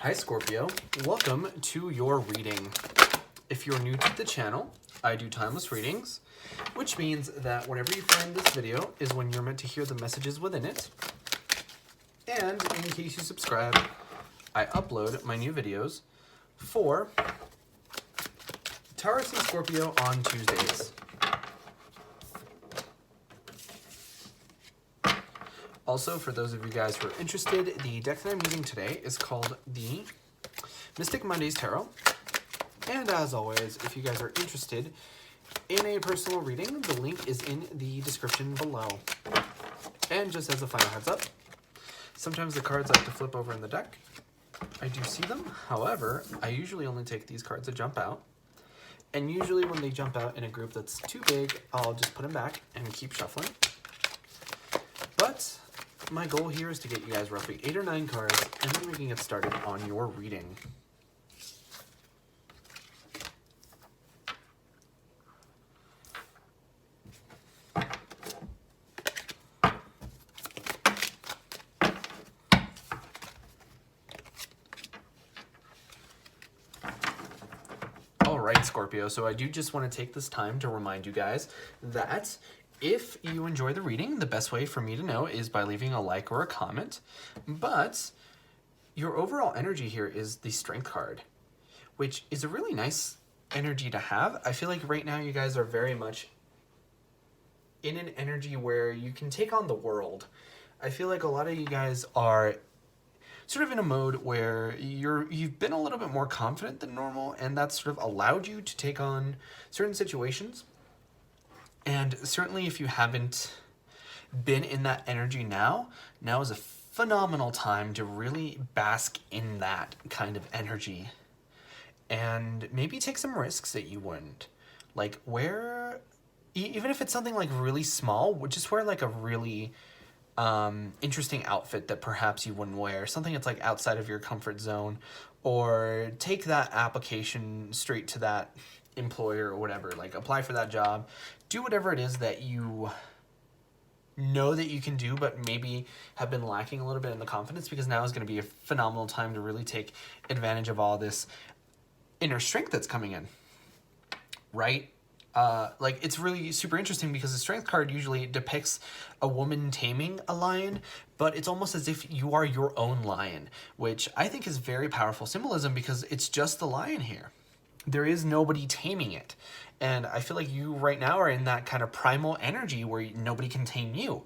Hi Scorpio, welcome to your reading. If you're new to the channel, I do timeless readings, which means that whatever you find in this video is when you're meant to hear the messages within it. And in case you subscribe, I upload my new videos for Taurus and Scorpio on Tuesdays. Also, for those of you guys who are interested, the deck that I'm using today is called the Mystic Mondays Tarot. And as always, if you guys are interested in a personal reading, the link is in the description below. And just as a final heads up, sometimes the cards like to flip over in the deck. I do see them. However, I usually only take these cards that jump out. And usually when they jump out in a group that's too big, I'll just put them back and keep shuffling. But my goal here is to get you guys roughly 8 or 9 cards, and then we can get started on your reading. All right, Scorpio, so I do just want to take this time to remind you guys that if you enjoy the reading, the best way for me to know is by leaving a like or a comment. But your overall energy here is the Strength card, which is a really nice energy to have. I feel like right now you guys are very much in an energy where you can take on the world. I feel like a lot of you guys are sort of in a mode where you've been a little bit more confident than normal, and that's sort of allowed you to take on certain situations. And certainly if you haven't been in that energy now is a phenomenal time to really bask in that kind of energy. And maybe take some risks that you wouldn't. Like even if it's something like really small, just wear like a really interesting outfit that perhaps you wouldn't wear. Something that's like outside of your comfort zone. Or take that application straight to that employer or whatever, like apply for that job, do whatever it is that you know that you can do, but maybe have been lacking a little bit in the confidence, because now is going to be a phenomenal time to really take advantage of all this inner strength that's coming in, right? Like it's really super interesting because the Strength card usually depicts a woman taming a lion, but it's almost as if you are your own lion, which I think is very powerful symbolism because it's just the lion here. There is nobody taming it. And I feel like you right now are in that kind of primal energy where nobody can tame you.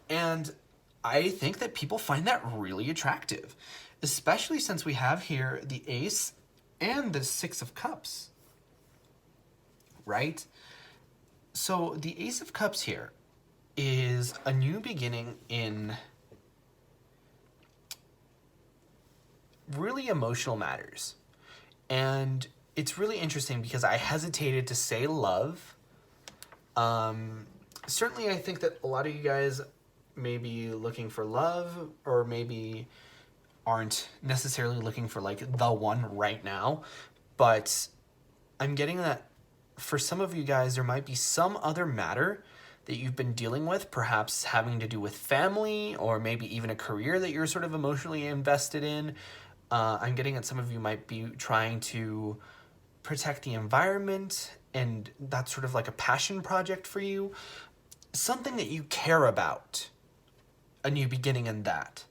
And I think that people find that really attractive, especially since we have here the Ace and the Six of Cups, right? So the Ace of Cups here is a new beginning in really emotional matters. And it's really interesting because I hesitated to say love. Certainly I think that a lot of you guys may be looking for love, or maybe aren't necessarily looking for like the one right now. But I'm getting that for some of you guys, there might be some other matter that you've been dealing with, perhaps having to do with family, or maybe even a career that you're sort of emotionally invested in. I'm getting that some of you might be trying to protect the environment, and that's sort of like a passion project for you. Something that you care about. A new beginning in that.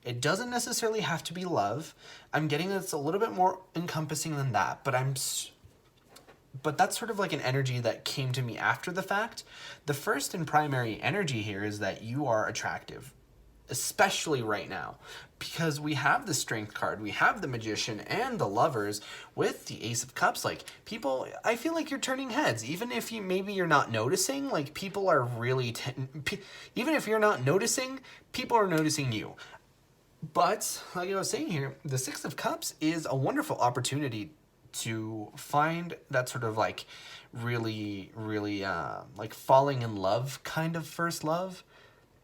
It doesn't necessarily have to be love. I'm getting that it's a little bit more encompassing than that, but that's sort of like an energy that came to me after the fact. The first and primary energy here is that you are attractive, especially right now, because we have the Strength card, we have the Magician and the Lovers with the Ace of Cups. Like people, I feel like you're turning heads, even if maybe you're not noticing. Like people are really, even if you're not noticing, people are noticing you. But like I was saying here, the Six of Cups is a wonderful opportunity to find that sort of like really, like falling in love kind of first love.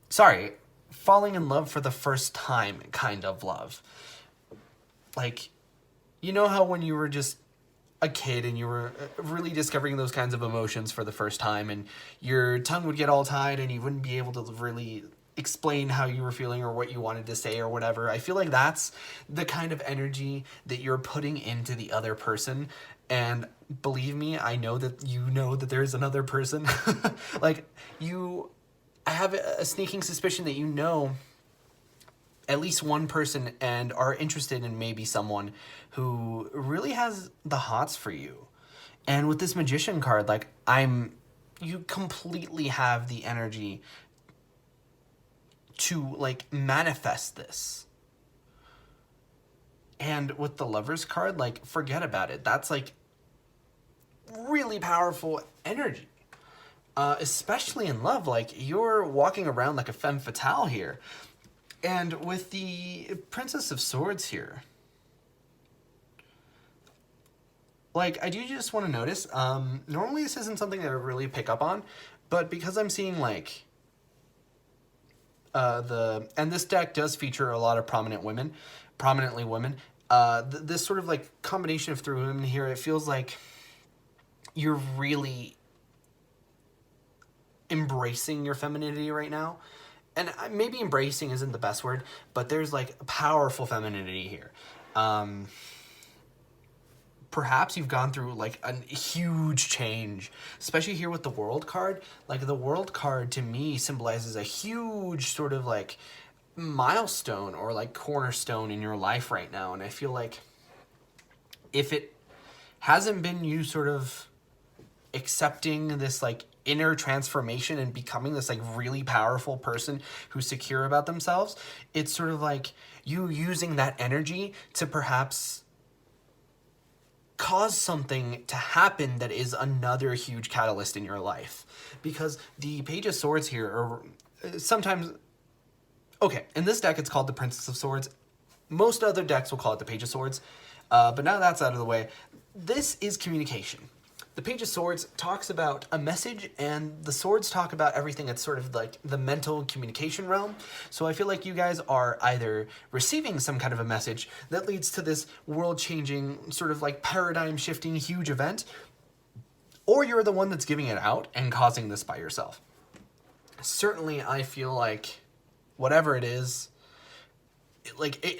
Sorry, falling in love for the first time kind of love. Like, you know how when you were just a kid and you were really discovering those kinds of emotions for the first time, and your tongue would get all tied and you wouldn't be able to really explain how you were feeling or what you wanted to say or whatever. I feel like that's the kind of energy that you're putting into the other person. And believe me, I know that you know that there's another person. Like, I have a sneaking suspicion that you know at least one person and are interested in maybe someone who really has the hots for you. And with this Magician card, like, you completely have the energy to, like, manifest this. And with the Lovers card, like, forget about it. That's, like, really powerful energy. Especially in love, like, you're walking around like a femme fatale here. And with the Princess of Swords here, like, I do just want to notice, normally this isn't something that I really pick up on, but because I'm seeing, like, and this deck does feature a lot of prominently women, this sort of, like, combination of three women here, it feels like you're really embracing your femininity right now. And maybe embracing isn't the best word, but there's, like, powerful femininity here. Perhaps you've gone through, like, a huge change, especially here with the World card. Like, the World card to me symbolizes a huge sort of, like, milestone or, like, cornerstone in your life right now. And I feel like if it hasn't been you sort of accepting this, like, inner transformation and becoming this, like, really powerful person who's secure about themselves, it's sort of like you using that energy to perhaps cause something to happen that is another huge catalyst in your life. Because the Page of Swords here are sometimes, okay, in this deck it's called the Princess of Swords. Most other decks will call it the Page of Swords. But now that's out of the way, this is communication. The Page of Swords talks about a message, and the swords talk about everything that's sort of like the mental communication realm. So I feel like you guys are either receiving some kind of a message that leads to this world-changing, sort of like paradigm-shifting huge event, or you're the one that's giving it out and causing this by yourself. Certainly, I feel like whatever it is,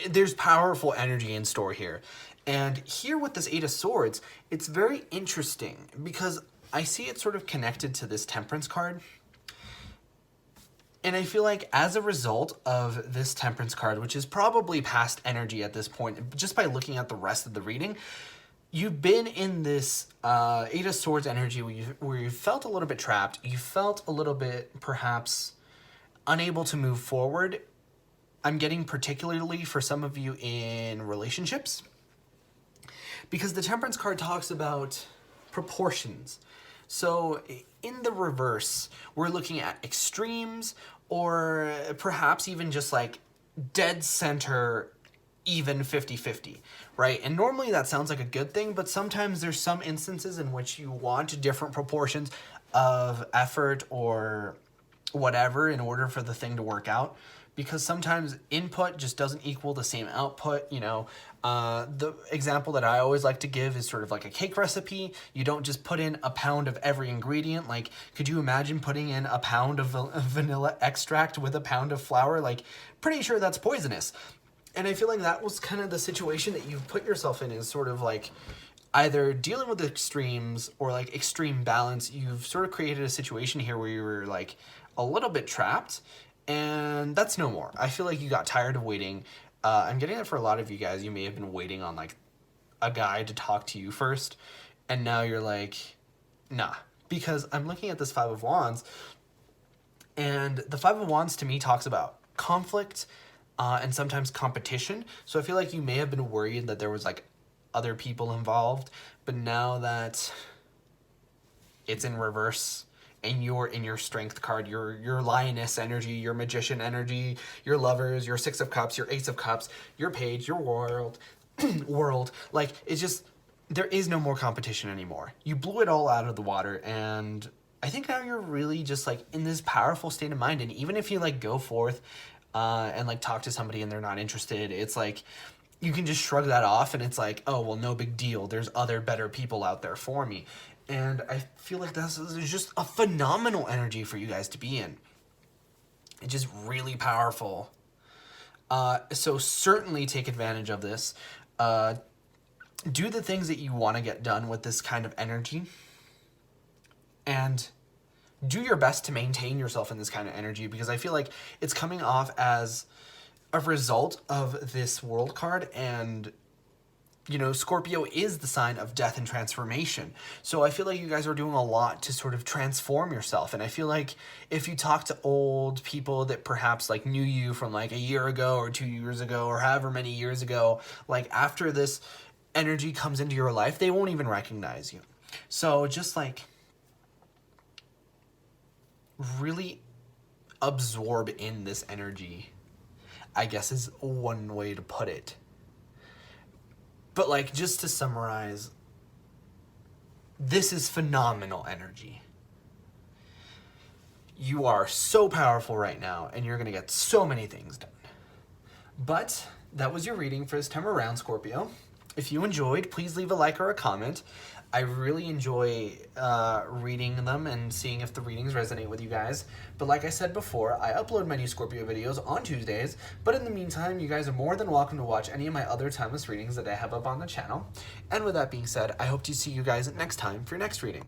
there's powerful energy in store here. And here with this Eight of Swords, it's very interesting because I see it sort of connected to this Temperance card. And I feel like as a result of this Temperance card, which is probably past energy at this point, just by looking at the rest of the reading, you've been in this Eight of Swords energy where you felt a little bit trapped. You felt a little bit perhaps unable to move forward. I'm getting particularly for some of you in relationships, because the Temperance card talks about proportions. So in the reverse, we're looking at extremes, or perhaps even just like dead center, even 50-50, right? And normally that sounds like a good thing, but sometimes there's some instances in which you want different proportions of effort or whatever in order for the thing to work out. Because sometimes input just doesn't equal the same output, you know. The example that I always like to give is sort of like a cake recipe. You don't just put in a pound of every ingredient. Like, could you imagine putting in a pound of vanilla extract with a pound of flour? Like, pretty sure that's poisonous. And I feel like that was kind of the situation that you've put yourself in, is sort of like either dealing with extremes or like extreme balance. You've sort of created a situation here where you were like a little bit trapped. And that's no more. I feel like you got tired of waiting. I'm getting it for a lot of you guys. You may have been waiting on like a guy to talk to you first. And now you're like, nah. Because I'm looking at this Five of Wands. And the Five of Wands to me talks about conflict and sometimes competition. So I feel like you may have been worried that there was like other people involved. But now that it's in reverse, and you're in your Strength card, your Lioness energy, your Magician energy, your Lovers, your Six of Cups, your Ace of Cups, your Page, your World, like, it's just, there is no more competition anymore. You blew it all out of the water, and I think now you're really just, like, in this powerful state of mind, and even if you, like, go forth and, like, talk to somebody and they're not interested, it's like, you can just shrug that off, and it's like, oh, well, no big deal. There's other better people out there for me. And I feel like this is just a phenomenal energy for you guys to be in. It's just really powerful. So certainly take advantage of this. Do the things that you want to get done with this kind of energy. And do your best to maintain yourself in this kind of energy, because I feel like it's coming off as a result of this World card, and you know, Scorpio is the sign of death and transformation. So I feel like you guys are doing a lot to sort of transform yourself. And I feel like if you talk to old people that perhaps like knew you from like a year ago or 2 years ago or however many years ago, like after this energy comes into your life, they won't even recognize you. So just like really absorb in this energy, I guess is one way to put it. But like, just to summarize, this is phenomenal energy. You are so powerful right now, and you're going to get so many things done. But that was your reading for this time around, Scorpio. If you enjoyed, please leave a like or a comment. I really enjoy reading them and seeing if the readings resonate with you guys. But like I said before, I upload my new Scorpio videos on Tuesdays. But in the meantime, you guys are more than welcome to watch any of my other timeless readings that I have up on the channel. And with that being said, I hope to see you guys next time for your next reading.